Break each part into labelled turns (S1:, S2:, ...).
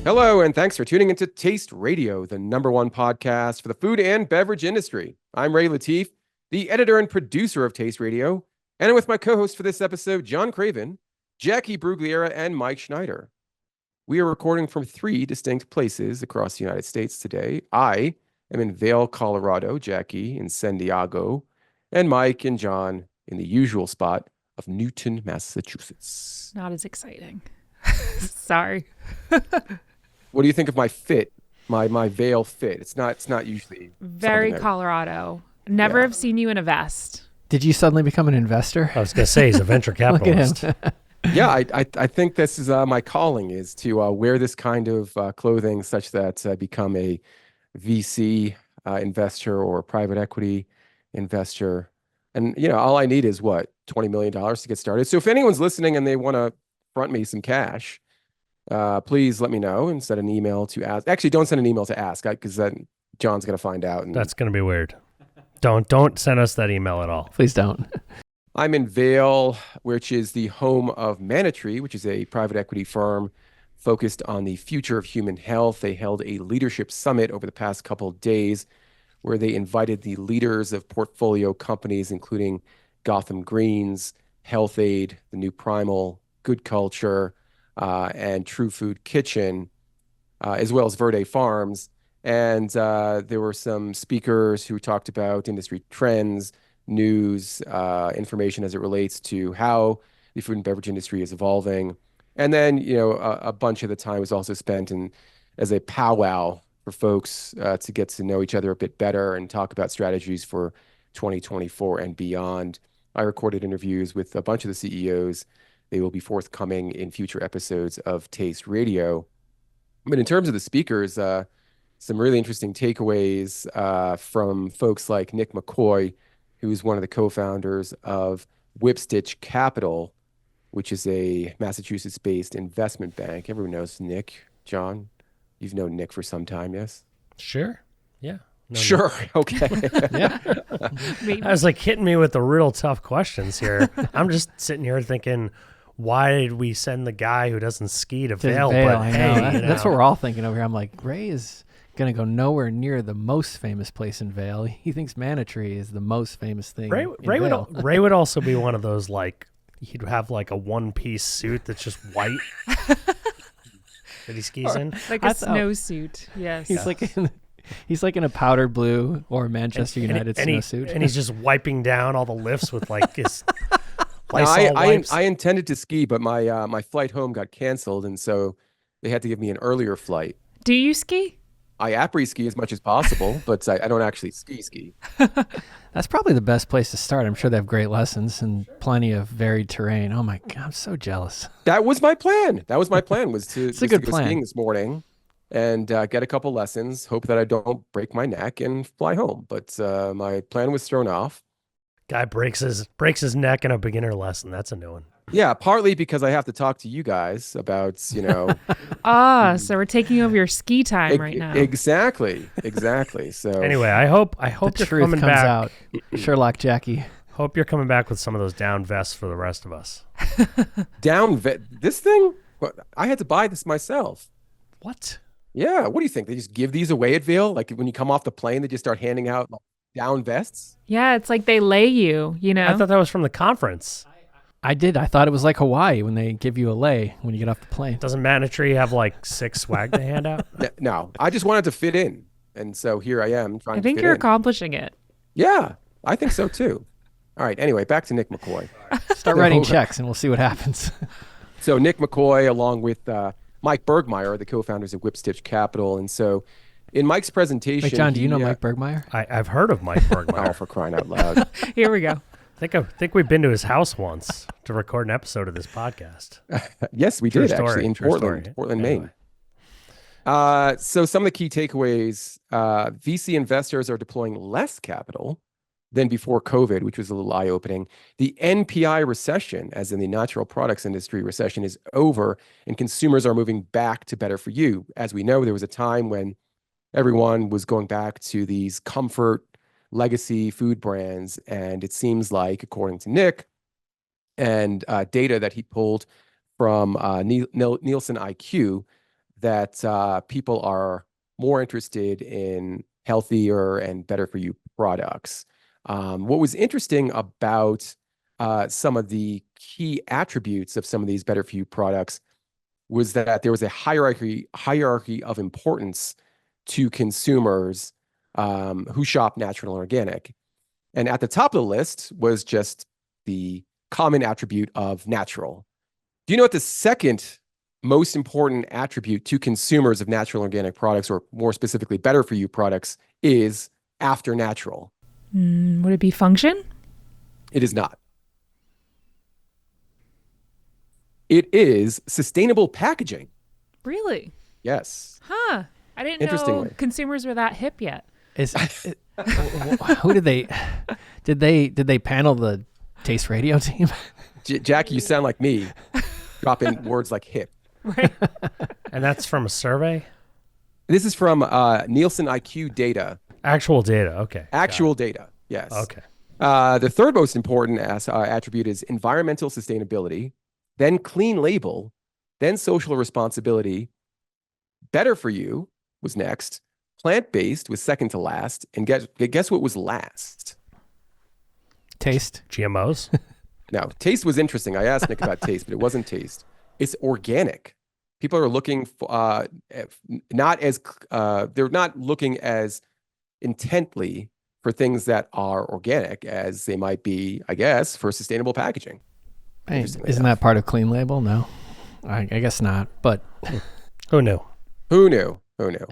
S1: Hello, and thanks for tuning into Taste Radio, the #1 podcast for the food and beverage industry. I'm Ray Latif, the editor and producer of Taste Radio, and I'm with my co-host for this episode, John Craven, Jacqui Brugliera, and Mike Schneider. We are recording from 3 distinct places across the United States today. I am in Vail, Colorado, Jacqui in San Diego, and Mike and John in the usual spot of Newton, Massachusetts.
S2: Not as exciting. Sorry.
S1: What do you think of my fit? My Vail fit. It's not usually
S2: very Colorado. Never have seen you in a vest.
S3: Did you suddenly become an investor?
S4: I was going to say he's a venture capitalist.
S3: Look at him.
S1: Yeah, I think this is my calling is to wear this kind of clothing such that I become a VC investor or private equity investor. And, all I need is what, $20 million to get started. So if anyone's listening and they want to front me some cash, please let me know and send an email to ask. Actually, don't send an email to ask because then John's going to find out. And
S4: that's going to be weird. Don't send us that email at all.
S3: Please don't.
S1: I'm in Vail, which is the home of Manna Tree, which is a private equity firm focused on the future of human health. They held a leadership summit over the past couple of days where they invited the leaders of portfolio companies, including Gotham Greens, Health-Ade, The New Primal, Good Culture, and True Food Kitchen, as well as Verde Farms. And there were some speakers who talked about industry trends, news, information as it relates to how the food and beverage industry is evolving. And then, a bunch of the time was also spent as a powwow for folks to get to know each other a bit better and talk about strategies for 2024 and beyond. I recorded interviews with a bunch of the CEOs. They will be forthcoming in future episodes of Taste Radio. But in terms of the speakers, some really interesting takeaways from folks like Nick McCoy, who's one of the co-founders of Whipstitch Capital, which is a Massachusetts-based investment bank. Everyone knows Nick. John, you've known Nick for some time, yes?
S4: Sure. Yeah.
S1: Sure. Okay.
S3: Yeah.
S4: I was like hitting me with the real tough questions here. I'm just sitting here thinking, why did we send the guy who doesn't ski to Vail?
S3: Vail,
S4: But
S3: I know.
S4: hey,
S3: That's what we're all thinking over here. I'm like, Ray is going to go nowhere near the most famous place in Vail. He thinks Manna Tree is the most famous thing in Vail.
S4: Ray would also be one of those, like, he'd have like a one-piece suit that's just white that he skis in.
S2: Like a snowsuit, yes.
S3: He's like in a powder blue or Manchester United snowsuit.
S4: And he's just wiping down all the lifts with like his Lysol wipes.
S1: I intended to ski, but my flight home got canceled, and so they had to give me an earlier flight.
S2: Do you ski?
S1: I après-ski as much as possible, but I don't actually ski.
S3: That's probably the best place to start. I'm sure they have great lessons and plenty of varied terrain. Oh my God, I'm so jealous.
S1: That was my plan. Was to,
S3: it's a good
S1: go
S3: plan.
S1: Skiing this morning and get a couple lessons, hope that I don't break my neck and fly home. But my plan was thrown off.
S4: Guy breaks his neck in a beginner lesson. That's a new one.
S1: Yeah, partly because I have to talk to you guys about,
S2: so we're taking over your ski time right now.
S1: Exactly. So
S4: anyway, I hope
S3: the
S4: you're
S3: truth
S4: coming
S3: comes
S4: back.
S3: out. Sherlock Jacqui.
S4: Hope you're coming back with some of those down vests for the rest of us.
S1: This thing? I had to buy this myself.
S4: What?
S1: Yeah, what do you think? They just give these away at Vail? Like when you come off the plane, they just start handing out down vests?
S2: Yeah, it's like they lay you,
S4: I thought that was from the conference.
S3: I did. I thought it was like Hawaii when they give you a lei when you get off the plane.
S4: Doesn't Manna Tree have like 6 swag to hand out?
S1: No, I just wanted to fit in. And so here I am trying to fit in.
S2: I think you're accomplishing it.
S1: Yeah, I think so too. All right, anyway, back to Nick McCoy.
S3: Start writing checks and we'll see what happens.
S1: So Nick McCoy, along with Mike Bergmeyer, the co-founders of Whipstitch Capital. And so in Mike's presentation...
S3: Wait, John, do you know Mike Bergmeyer?
S4: I've heard of Mike Bergmeyer.
S1: Oh, for crying out loud.
S2: Here we go.
S4: I think we've been to his house once to record an episode of this podcast.
S1: Yes, we did actually in Portland, Maine. So some of the key takeaways, VC investors are deploying less capital than before COVID, which was a little eye-opening. The NPI recession, as in the natural products industry recession, is over, and consumers are moving back to better for you. As we know, there was a time when everyone was going back to these comfort legacy food brands. And it seems like, according to Nick and data that he pulled from Nielsen IQ, that people are more interested in healthier and better for you products. What was interesting about some of the key attributes of some of these better for you products was that there was a hierarchy of importance to consumers who shop natural and organic. And at the top of the list was just the common attribute of natural. Do you know what the second most important attribute to consumers of natural and organic products, or more specifically, better for you products, is after natural?
S2: Would it be function?
S1: It is not. It is sustainable packaging.
S2: Really?
S1: Yes.
S2: Huh. I didn't know
S1: Interestingly.
S2: consumers were that hip yet.
S3: Who did they panel the Taste Radio team?
S1: Jacqui, you sound like me, dropping words like hip.
S2: Right.
S4: And that's from a survey?
S1: This is from Nielsen IQ data.
S4: Actual data. Okay.
S1: Actual data. Yes.
S4: Okay.
S1: The third most important attribute is environmental sustainability, then clean label, then social responsibility. Better for you was next. Plant-based was second to last. And guess what was last?
S3: Taste.
S4: GMOs?
S1: No, taste was interesting. I asked Nick about taste, but it wasn't taste. It's organic. People are looking for they're not looking as intently for things that are organic as they might be, I guess, for sustainable packaging.
S3: Hey, isn't that part of clean label? No, I guess not. But
S4: Who knew?
S1: Who knew? Who knew?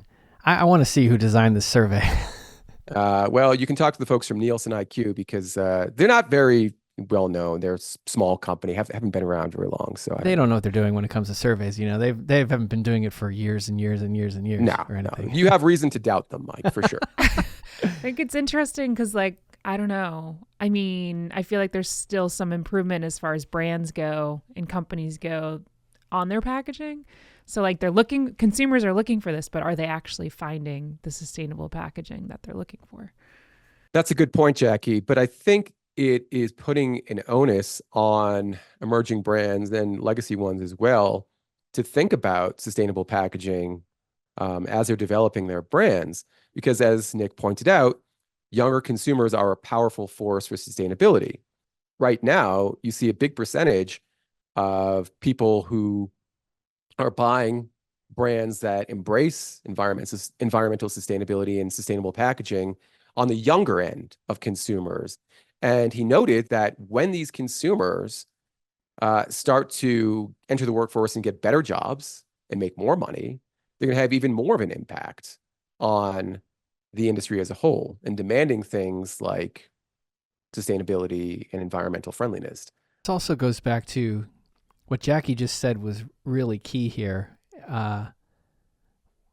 S3: I want to see who designed this survey.
S1: Well, you can talk to the folks from Nielsen IQ because they're not very well known. They're a small company, haven't been around very long. So
S3: they don't know what they're doing when it comes to surveys. You know, they haven't been doing it for years and years and years and years.
S1: No. You have reason to doubt them, Mike, for sure.
S2: I think it's interesting because, like, I don't know. I mean, I feel like there's still some improvement as far as brands go and companies go on their packaging. So, like, consumers are looking for this, but are they actually finding the sustainable packaging that they're looking for?
S1: That's a good point, Jacqui. But I think it is putting an onus on emerging brands and legacy ones as well to think about sustainable packaging as they're developing their brands. Because as Nick pointed out, younger consumers are a powerful force for sustainability. Right now, you see a big percentage of people who are buying brands that embrace environmental sustainability and sustainable packaging on the younger end of consumers. And he noted that when these consumers start to enter the workforce and get better jobs and make more money, they're going to have even more of an impact on the industry as a whole and demanding things like sustainability and environmental friendliness.
S3: This also goes back to what Jacqui just said was really key here.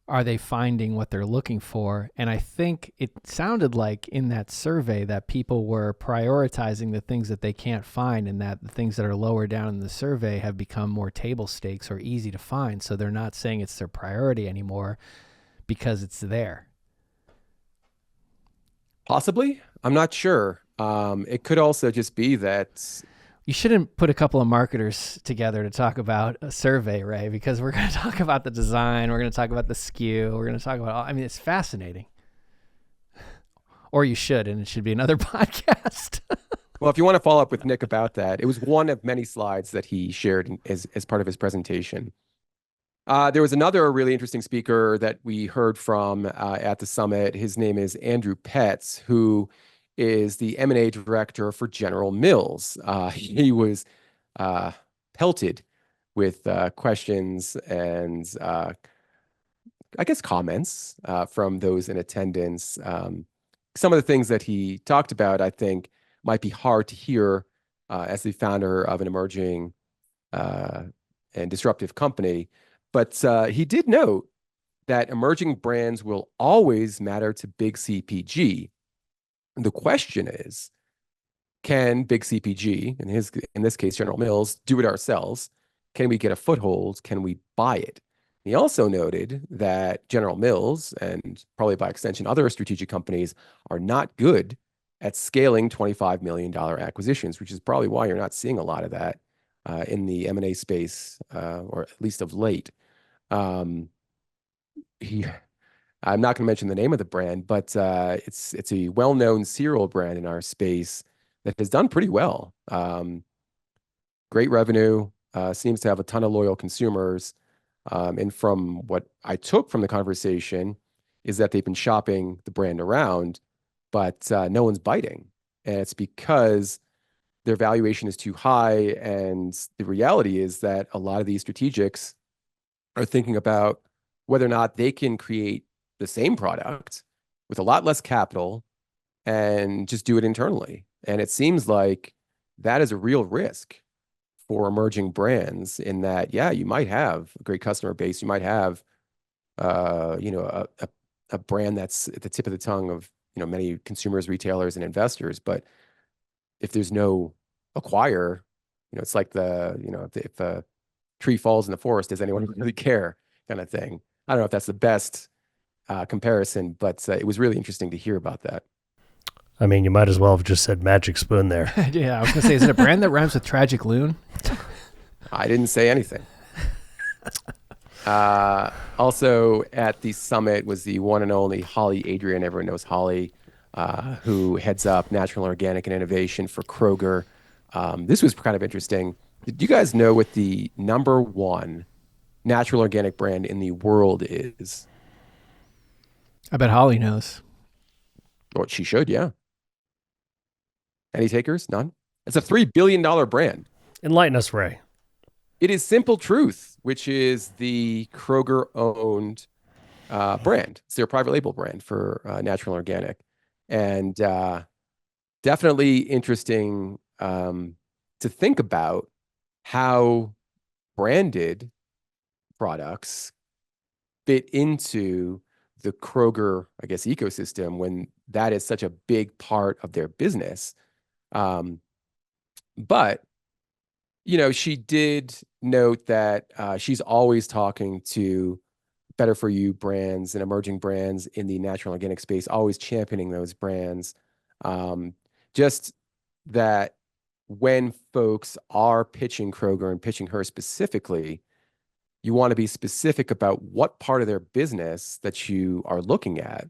S3: Are they finding what they're looking for? And I think it sounded like in that survey that people were prioritizing the things that they can't find, and that the things that are lower down in the survey have become more table stakes or easy to find. So they're not saying it's their priority anymore because it's there.
S1: Possibly. I'm not sure. It could also just be that
S3: you shouldn't put a couple of marketers together to talk about a survey, Ray, because we're going to talk about the design. We're going to talk about the SKU. We're going to talk about, it's fascinating. Or you should, and it should be another podcast.
S1: Well, if you want to follow up with Nick about that, it was one of many slides that he shared as part of his presentation. There was another really interesting speaker that we heard from at the summit. His name is Andrew Petz, who is the M&A director for General Mills. He was pelted with questions and I guess comments from those in attendance. Some of the things that he talked about, I think, might be hard to hear as the founder of an emerging and disruptive company. But he did note that emerging brands will always matter to big CPG. The question is, can big CPG, in this case, General Mills, do it ourselves? Can we get a foothold? Can we buy it? He also noted that General Mills, and probably by extension other strategic companies, are not good at scaling $25 million acquisitions, which is probably why you're not seeing a lot of that in the M&A space, or at least of late. he, I'm not going to mention the name of the brand, but it's a well-known cereal brand in our space that has done pretty well. Great revenue, seems to have a ton of loyal consumers. And from what I took from the conversation is that they've been shopping the brand around, but no one's biting. And it's because their valuation is too high. And the reality is that a lot of these strategics are thinking about whether or not they can create the same product with a lot less capital and just do it internally. And it seems like that is a real risk for emerging brands in that, yeah, you might have a great customer base. You might have, a brand that's at the tip of the tongue of, many consumers, retailers, and investors. But if there's no acquire, it's like if a tree falls in the forest, does anyone really care kind of thing. I don't know if that's the best comparison, but it was really interesting to hear about that.
S4: I mean, you might as well have just said Magic Spoon there.
S3: Yeah, I was going to say, is it a brand that rhymes with Tragic Loon?
S1: I didn't say anything. Also at the summit was the one and only Holly Adrien. Everyone knows Holly, who heads up natural, organic, and innovation for Kroger. This was kind of interesting. Did you guys know what the number one natural organic brand in the world is?
S3: I bet Holly knows.
S1: Well, she should, yeah. Any takers? None? It's a $3 billion brand.
S4: Enlighten us, Ray.
S1: It is Simple Truth, which is the Kroger-owned brand. It's their private label brand for natural and organic. And definitely interesting to think about how branded products fit into the Kroger, I guess, ecosystem when that is such a big part of their business. But she did note that she's always talking to better for you brands and emerging brands in the natural organic space, always championing those brands. Just that when folks are pitching Kroger and pitching her specifically, you want to be specific about what part of their business that you are looking at,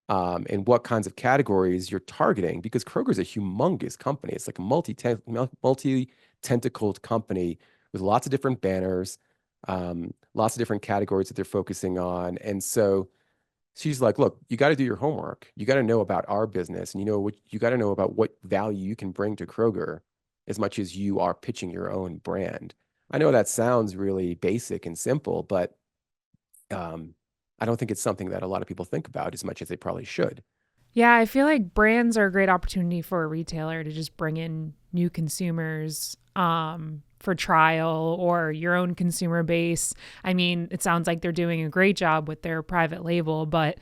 S1: and what kinds of categories you're targeting, because Kroger's a humongous company. It's like a multi-tentacled company with lots of different banners, lots of different categories that they're focusing on. And so she's like, look, you got to do your homework. You got to know about our business, and you got to know about what value you can bring to Kroger as much as you are pitching your own brand. I know that sounds really basic and simple, but I don't think it's something that a lot of people think about as much as they probably should.
S2: Yeah, I feel like brands are a great opportunity for a retailer to just bring in new consumers for trial, or your own consumer base. I mean, it sounds like they're doing a great job with their private label, but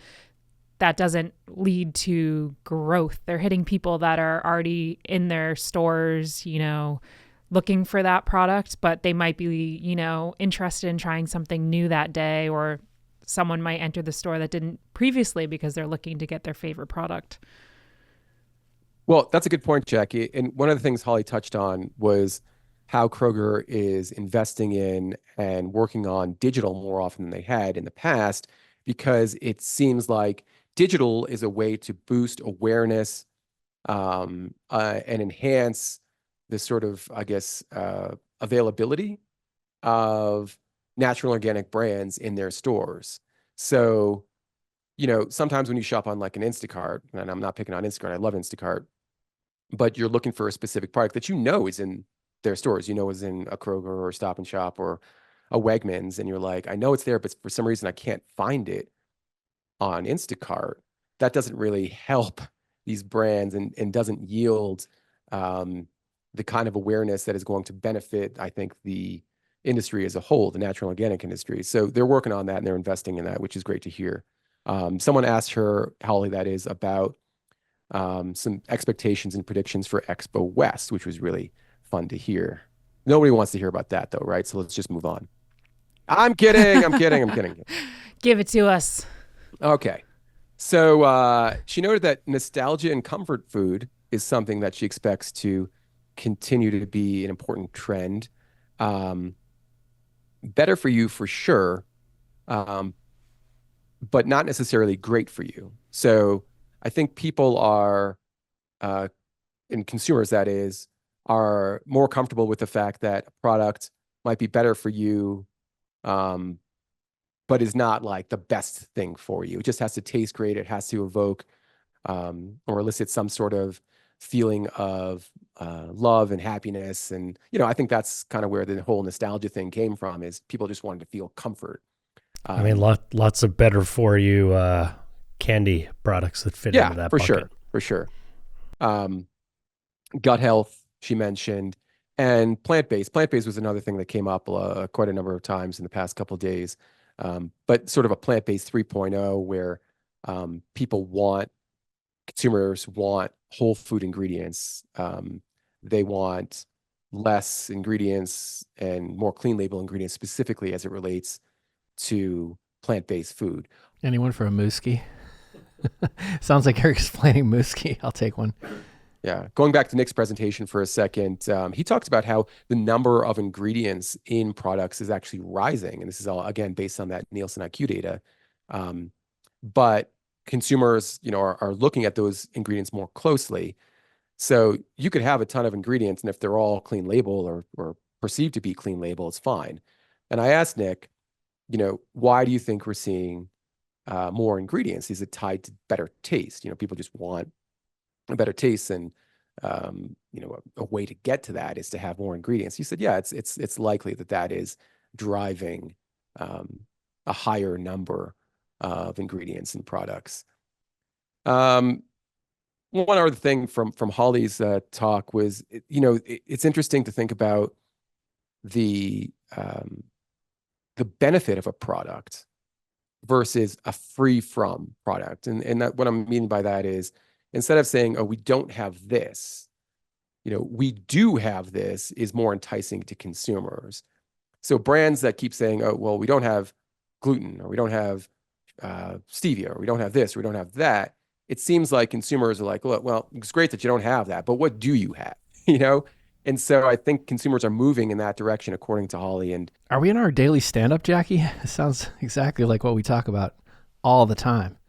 S2: that doesn't lead to growth. They're hitting people that are already in their stores, looking for that product, but they might be, interested in trying something new that day, or someone might enter the store that didn't previously because they're looking to get their favorite product.
S1: Well, that's a good point, Jacqui. And one of the things Holly touched on was how Kroger is investing in and working on digital more often than they had in the past, because it seems like digital is a way to boost awareness, and enhance the sort of, I guess, availability of natural organic brands in their stores. So, sometimes when you shop on like an Instacart, and I'm not picking on Instacart, I love Instacart, but you're looking for a specific product that is in their stores, is in a Kroger or Stop and Shop or a Wegmans, and you're like, I know it's there, but for some reason I can't find it on Instacart. That doesn't really help these brands, and doesn't yield the kind of awareness that is going to benefit, I think, the industry as a whole, the natural organic industry. So they're working on that and they're investing in that, which is great to hear. Someone asked her, Holly, that is, about some expectations and predictions for Expo West, which was really fun to hear. Nobody wants to hear about that though, right? So let's just move on. I'm kidding. I'm kidding. I'm kidding.
S2: Give it to us.
S1: Okay. So she noted that nostalgia and comfort food is something that she expects to continue to be an important trend. Better for you for sure. but not necessarily great for you. So I think people are, uh, and consumers that is, are more comfortable with the fact that a product might be better for you, um, but is not like the best thing for you. It just has to taste great. It has to evoke or elicit some sort of feeling of love and happiness. And, I think that's kind of where the whole nostalgia thing came from, is people just wanted to feel comfort.
S4: I mean, lots of better for you candy products that fit into
S1: Yeah,
S4: that
S1: for
S4: bucket.
S1: sure. For sure. Um, Gut health, she mentioned, and plant-based. Plant-based was another thing that came up quite a number of times in the past couple of days. But sort of a plant-based 3.0 where consumers want whole food ingredients. They want less ingredients and more clean label ingredients, specifically as it relates to plant-based food.
S3: Anyone for a mooski? Sounds like you're explaining mooski. I'll take one.
S1: Yeah. Going back to Nick's presentation for a second, he talks about how the number of ingredients in products is actually rising. And this is all, again, based on that Nielsen IQ data. But consumers, are looking at those ingredients more closely. So you could have a ton of ingredients, and if they're all clean label or perceived to be clean label, it's fine. And I asked Nick, why do you think we're seeing more ingredients? Is it tied to better taste? People just want a better taste, and a way to get to that is to have more ingredients. You said, yeah, it's likely that is driving a higher number of ingredients in products. One other thing from Holly's talk was, it's interesting to think about the benefit of a product versus a free from product, and that, what I'm meaning by that is, instead of saying, oh, we don't have this, we do have this, is more enticing to consumers. So brands that keep saying, oh, well, we don't have gluten, or we don't have stevia, or we don't have this, or we don't have that, it seems like consumers are like, look, well, it's great that you don't have that, but what do you have? And so I think consumers are moving in that direction, according to Holly. And
S3: are we in our daily stand-up, Jacqui? It sounds exactly like what we talk about all the time.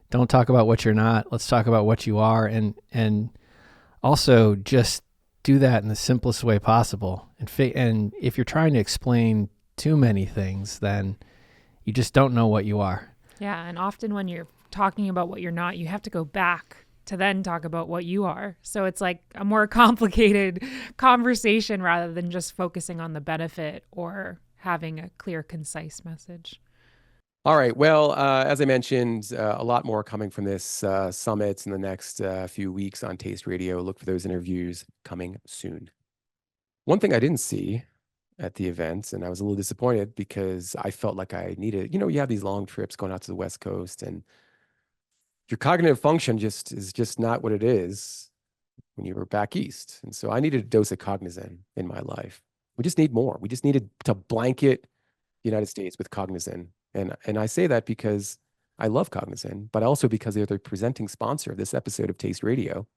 S3: Don't talk about what you're not. Let's talk about what you are, and also just do that in the simplest way possible. And if you're trying to explain too many things, then you just don't know what you are.
S2: Yeah, and often when you're talking about what you're not, you have to go back to then talk about what you are. So it's like a more complicated conversation rather than just focusing on the benefit or having a clear, concise message.
S1: All right. Well, as I mentioned, a lot more coming from this summit in the next few weeks on Taste Radio. Look for those interviews coming soon. One thing I didn't see at the event, and I was a little disappointed because I felt like I needed, you have these long trips going out to the West Coast, and your cognitive function is just not what it is when you were back east. And so I needed a dose of Cognizin in my life. We just need more. We just needed to blanket the United States with Cognizin. And I say that because I love Cognizin, but also because they're the presenting sponsor of this episode of Taste Radio.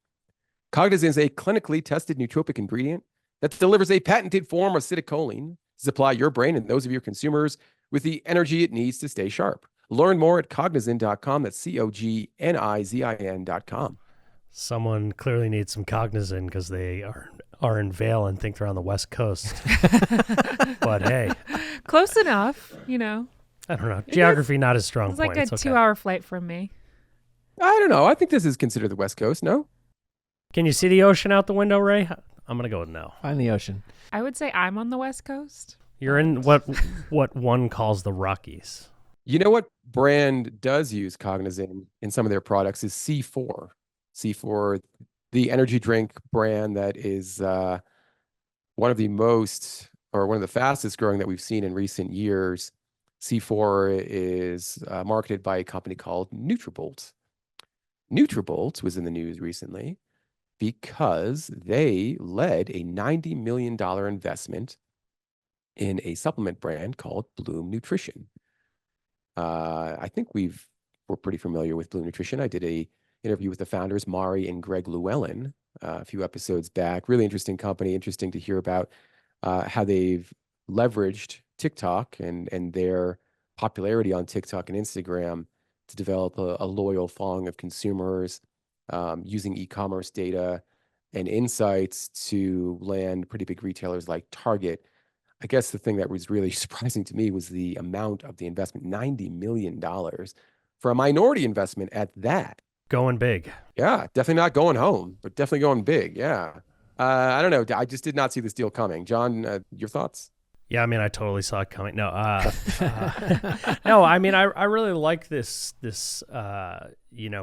S1: Cognizin is a clinically tested nootropic ingredient that delivers a patented form of acetylcholine to supply your brain and those of your consumers with the energy it needs to stay sharp. Learn more at Cognizin.com. That's Cognizin.com.
S4: Someone clearly needs some Cognizin because they are in Vail and think they're on the West Coast. But hey.
S2: Close enough,
S4: I don't know. Geography, not as strong.
S2: It's like a 2-hour flight from me.
S1: I don't know. I think this is considered the West Coast, no?
S4: Can you see the ocean out the window, Ray? I'm going to go with no.
S3: Find the ocean.
S2: I would say I'm on the West Coast.
S4: You're in what one calls the Rockies.
S1: You know what brand does use Cognizin in some of their products is C4. C4, the energy drink brand that is one of the fastest growing that we've seen in recent years. C4 is marketed by a company called Nutrabolt. Nutrabolt was in the news recently because they led a $90 million investment in a supplement brand called Bloom Nutrition. I think we're pretty familiar with Bloom Nutrition. I did a interview with the founders, Mari and Greg Llewellyn, a few episodes back. Really interesting company. Interesting to hear about how they've leveraged TikTok and their popularity on TikTok and Instagram to develop a loyal following of consumers, using e-commerce data and insights to land pretty big retailers like Target. I guess the thing that was really surprising to me was the amount of the investment, $90 million for a minority investment at that.
S4: Going big.
S1: Yeah, definitely not going home, but definitely going big. Yeah. I don't know. I just did not see this deal coming. John, your thoughts?
S4: Yeah, I mean, I totally saw it coming. No, no, I mean, I really like this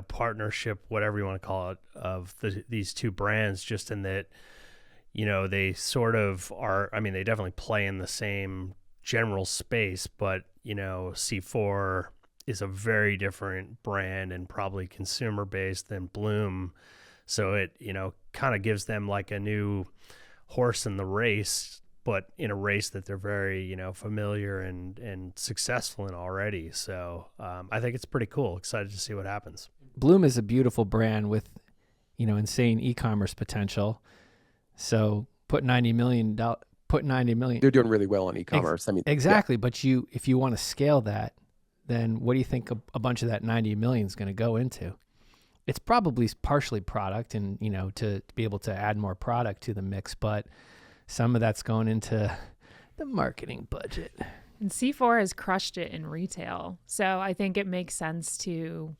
S4: partnership, whatever you want to call it, of these two brands, just in that, they sort of are. I mean, they definitely play in the same general space, but C4 is a very different brand and probably consumer based than Bloom, so it kind of gives them like a new horse in the race, but in a race that they're very, familiar and successful in already. So I think it's pretty cool. Excited to see what happens.
S3: Bloom is a beautiful brand with, insane e-commerce potential. So put $90 million.
S1: They're doing really well on e-commerce. I mean,
S3: exactly. Yeah. But if you want to scale that, then what do you think a bunch of that 90 million is going to go into? It's probably partially product and, to be able to add more product to the mix, but some of that's going into the marketing budget.
S2: And C4 has crushed it in retail. So I think it makes sense to,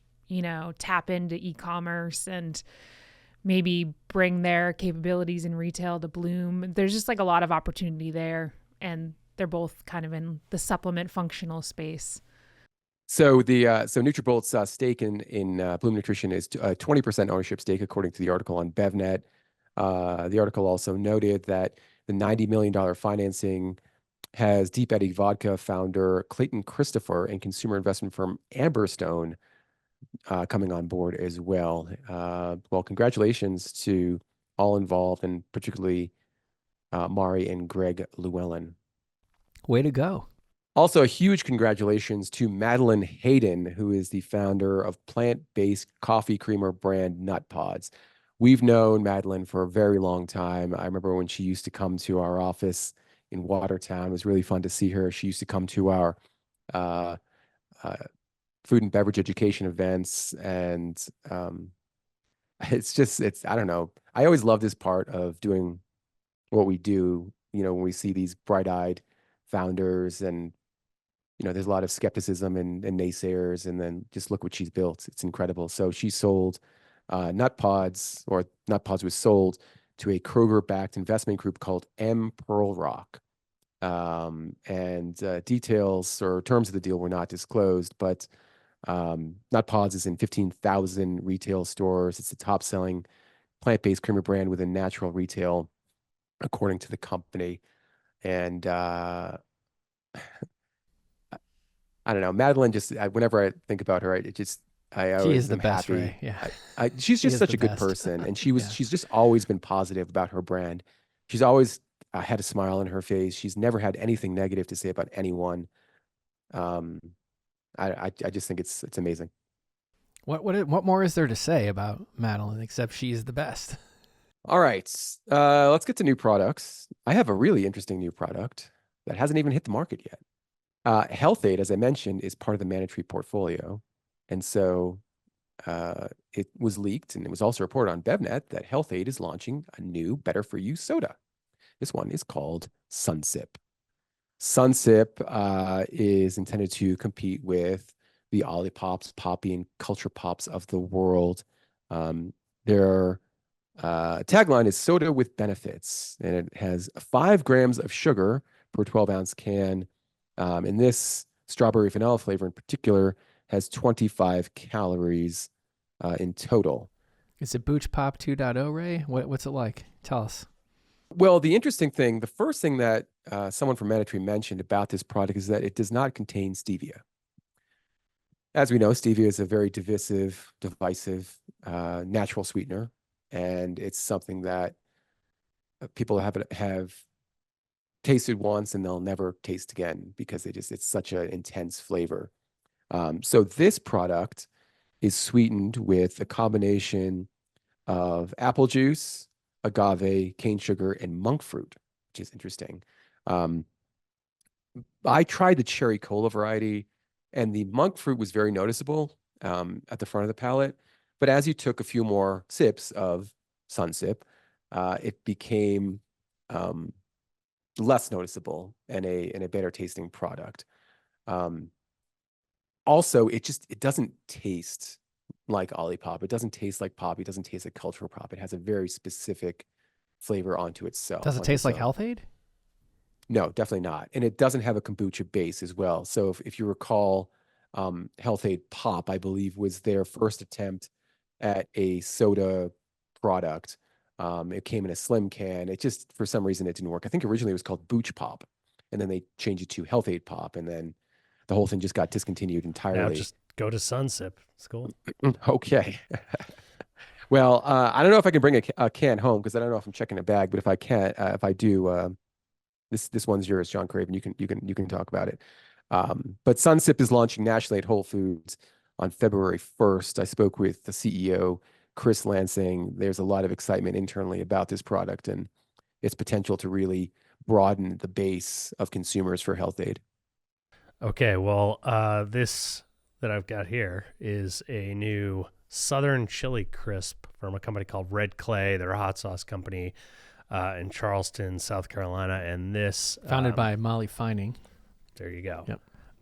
S2: tap into e-commerce and maybe bring their capabilities in retail to Bloom. There's just like a lot of opportunity there, and they're both kind of in the supplement functional space.
S1: So NutriBult's stake in Bloom Nutrition is a 20% ownership stake, according to the article on BevNet. The article also noted that the $90 million financing has Deep Eddy Vodka founder Clayton Christopher and consumer investment firm Amberstone coming on board as well. Well, congratulations to all involved, and particularly Mari and Greg Llewellyn.
S3: Way to go.
S1: Also, a huge congratulations to Madeline Hayden, who is the founder of plant-based coffee creamer brand Nut Pods. We've known Madeline for a very long time. I remember when she used to come to our office in Watertown. It was really fun to see her. She used to come to our food and beverage education events. And I don't know. I always love this part of doing what we do, when we see these bright-eyed founders, and there's a lot of skepticism and naysayers, and then just look what she's built. It's incredible. So she sold Nut Pods was sold to a Kroger-backed investment group called M. Pearl Rock. And details or terms of the deal were not disclosed, but Nut Pods is in 15,000 retail stores. It's the top-selling plant-based creamer brand within natural retail, according to the company. And I don't know, Madeline. Whenever I think about her, I always am happy.
S3: Ray. Yeah,
S1: she's just such a good person, and she's just always been positive about her brand. She's always had a smile on her face. She's never had anything negative to say about anyone. I just think it's amazing.
S3: What more is there to say about Madeline except she's the best?
S1: All right, let's get to new products. I have a really interesting new product that hasn't even hit the market yet. Health-Ade, as I mentioned, is part of the Manna Tree portfolio. And so it was leaked, and it was also reported on BevNet that Health-Ade is launching a new better-for-you soda. This one is called Sunsip. Sunsip is intended to compete with the Olipops, Poppy, and Culture Pops of the world. Their tagline is soda with benefits, and it has 5 grams of sugar per 12-ounce can. And this strawberry vanilla flavor in particular has 25 calories in total.
S3: Is it Booch Pop 2.0, Ray? What's it like? Tell us.
S1: Well, the first thing that someone from Manna Tree mentioned about this product is that it does not contain stevia. As we know, stevia is a very divisive, natural sweetener, and it's something that people have tasted once and they'll never taste again because it's such an intense flavor. So this product is sweetened with a combination of apple juice, agave, cane sugar, and monk fruit, which is interesting. I tried the cherry cola variety, and the monk fruit was very noticeable. at the front of the palate. But as you took a few more sips of Sunsip, it became less noticeable and a better tasting product. Also, it doesn't taste like Olipop. It doesn't taste like pop. It doesn't taste like cultural pop. It has a very specific flavor onto itself.
S3: Does it taste like Health-Ade?
S1: No, definitely not. And it doesn't have a kombucha base as well. So if you recall, Health-Ade Pop, I believe, was their first attempt at a soda product. It came in a slim can. It just, for some reason, it didn't work. I think originally it was called Booch Pop, and then they changed it to Health-Ade Pop, and then the whole thing just got discontinued entirely.
S4: Now just go to Sunsip. It's cool.
S1: Okay. Well, I don't know if I can bring a can home because I don't know if I'm checking a bag, but if I can, if I do, this one's yours, John Craven. You can talk about it. But Sunsip is launching nationally at Whole Foods on February 1st. I spoke with the CEO, Chris Lansing. There's a lot of excitement internally about this product and its potential to really broaden the base of consumers for Health-Ade.
S4: Okay, well, this that I've got here is a new Southern Chili Crisp from a company called Red Clay. They're a hot sauce company in Charleston, South Carolina. And this...
S3: Founded by Molly Fining.
S4: There you go.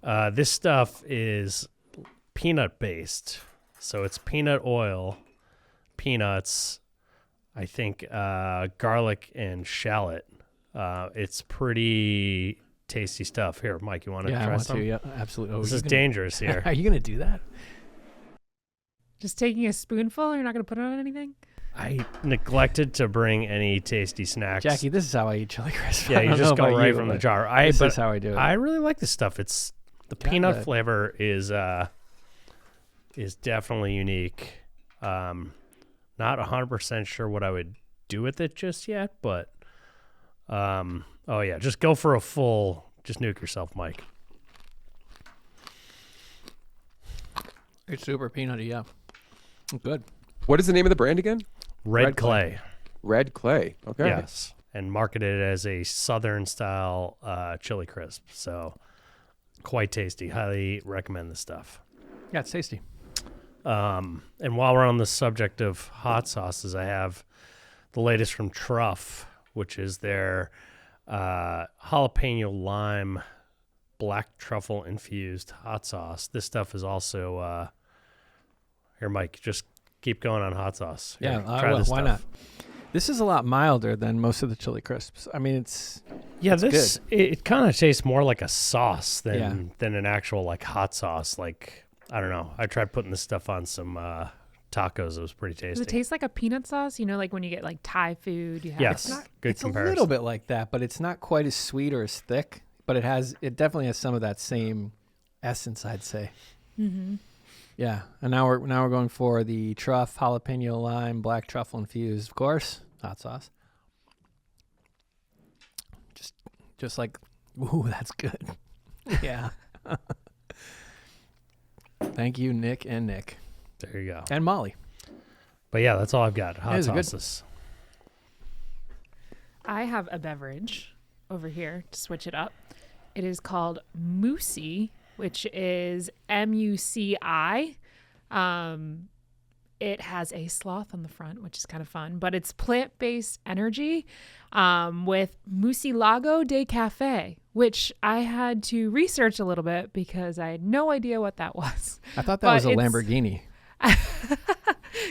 S3: Yep.
S4: This stuff is peanut-based. So it's peanut oil, peanuts, I think garlic and shallot. It's pretty tasty stuff. Here, Mike, you want to try some?
S3: Yeah, absolutely. Oh,
S4: this is dangerous here.
S3: Are you going to do that?
S2: Just taking a spoonful? You're not going to put it on anything?
S4: I neglected to bring any tasty snacks.
S3: Jacqui, this is how I eat chili crisp.
S4: Yeah, you just go right from the jar.
S3: This is how I do it.
S4: I really like this stuff. It's the peanut flavor is definitely unique. Not 100% sure what I would do with it just yet, but oh yeah, just go for a full. Just nuke yourself, Mike.
S3: It's super peanutty, yeah. Good.
S1: What is the name of the brand again?
S4: Red Clay.
S1: Red Clay. Okay.
S4: Yes. And marketed as a Southern style chili crisp. So quite tasty. Highly recommend this stuff.
S3: Yeah, it's tasty.
S4: And while we're on the subject of hot sauces, I have the latest from Truff, which is their jalapeno lime black truffle infused hot sauce. This stuff is also here, Mike, just keep going on hot sauce. Here,
S3: yeah, why not? This is a lot milder than most of the chili crisps. I mean, it's
S4: this good. It kind of tastes more like a sauce than an actual like hot sauce. Like, I don't know. I tried putting this stuff on some tacos. It was pretty tasty.
S2: Does it taste like a peanut sauce? You know, like when you get like Thai food. You have
S4: yes, good
S3: it's
S4: comparison.
S3: A little bit like that, but it's not quite as sweet or as thick. But it definitely has some of that same essence, I'd say.
S2: Mm-hmm.
S3: Yeah, and now we're going for the Truff jalapeno lime black truffle infused, of course, hot sauce. Just like, ooh, that's good. Yeah. Thank you, Nick and Nick.
S4: There you go.
S3: And Molly.
S4: But yeah, that's all I've got. Hot sauces.
S2: I have a beverage over here to switch it up. It is called Musi, which is MUCI. It has a sloth on the front, which is kind of fun, but it's plant-based energy with Mucilago de Cafe, which I had to research a little bit because I had no idea what that was.
S3: I thought that was a Lamborghini.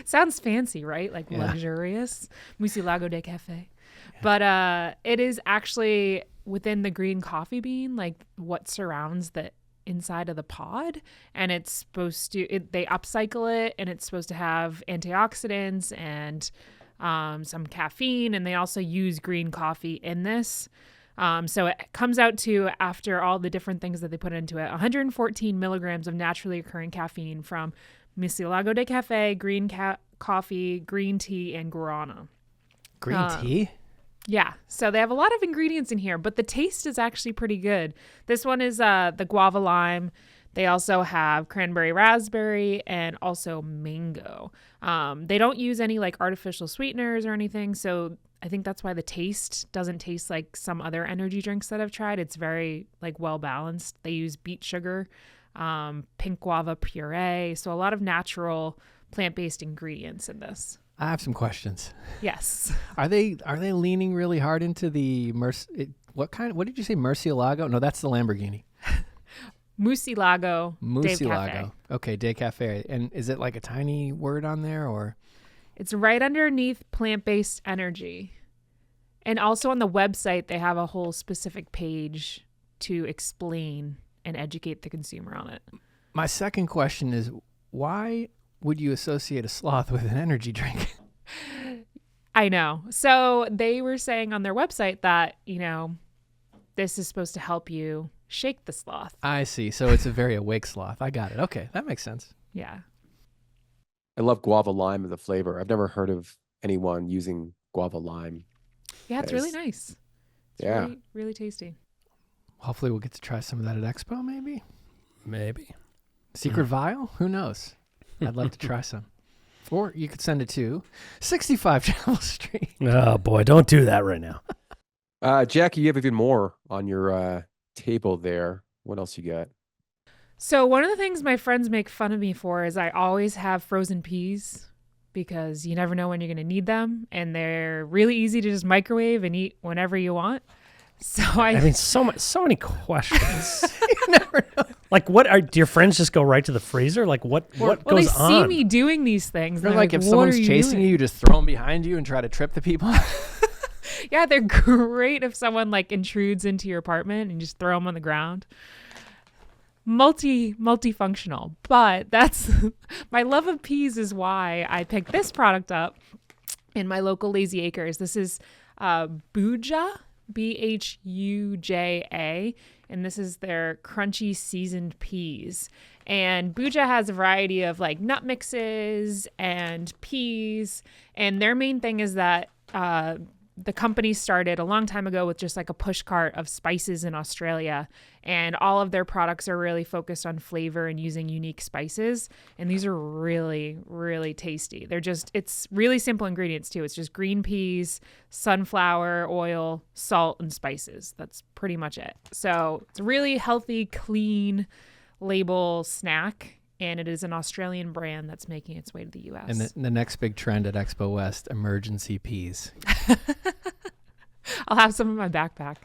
S2: Sounds fancy, right? Like luxurious. Mucilago de Cafe. Yeah. But it is actually within the green coffee bean, like what surrounds the inside of the pod, and it's supposed to they upcycle it, and it's supposed to have antioxidants and some caffeine, and they also use green coffee in this. So it comes out to, after all the different things that they put into it, 114 milligrams of naturally occurring caffeine from Mucilago de Cafe, green coffee, green tea, and guarana.
S3: Green tea?
S2: Yeah, so they have a lot of ingredients in here, but the taste is actually pretty good. This one is the guava lime. They also have cranberry raspberry and also mango. They don't use any like artificial sweeteners or anything, so I think that's why the taste doesn't taste like some other energy drinks that I've tried. It's very like well balanced. They use beet sugar pink guava puree. So a lot of natural plant-based ingredients in this.
S3: I have some questions.
S2: Yes.
S3: Are they leaning really hard into the what did you say, Murcielago? No, that's the Lamborghini.
S2: Murcielago. Dave Cafe.
S3: Okay, Day Cafe. And is it like a tiny word on there, or?
S2: It's right underneath plant-based energy. And also on the website, they have a whole specific page to explain and educate the consumer on it.
S3: My second question is, why would you associate a sloth with an energy drink?
S2: I know. So they were saying on their website that, this is supposed to help you shake the sloth.
S3: I see. So it's a very awake sloth. I got it. Okay, that makes sense.
S2: Yeah.
S1: I love guava lime as a flavor. I've never heard of anyone using guava lime.
S2: Yeah, it's really nice. It's really, really tasty.
S3: Hopefully we'll get to try some of that at Expo, maybe?
S4: Maybe.
S3: Secret vial? Who knows? I'd love to try some. Or you could send it to 65 Chapel Street.
S4: Oh, boy, don't do that right now.
S1: Jacqui, you have even more on your table there. What else you got?
S2: So one of the things my friends make fun of me for is I always have frozen peas because you never know when you're going to need them. And they're really easy to just microwave and eat whenever you want. So I
S4: mean, so many questions.
S3: You never know.
S4: Like, do your friends just go right to the freezer? Like, what goes on?
S2: They see me doing these things.
S3: They're like, if someone's chasing you, just throw them behind you and try to trip the people.
S2: Yeah, they're great if someone like intrudes into your apartment and just throw them on the ground. Multifunctional, but that's my love of peas is why I picked this product up in my local Lazy Acres. This is Bhuja, Bhuja, and this is their crunchy seasoned peas. And Bhuja has a variety of like nut mixes and peas, and their main thing is that the company started a long time ago with just like a push cart of spices in Australia, and all of their products are really focused on flavor and using unique spices. And these are really, really tasty. It's really simple ingredients too. It's just green peas, sunflower oil, salt, and spices. That's pretty much it. So it's a really healthy, clean label snack. And it is an Australian brand that's making its way to the U.S.
S3: And the next big trend at Expo West, emergency peas.
S2: I'll have some in my backpack.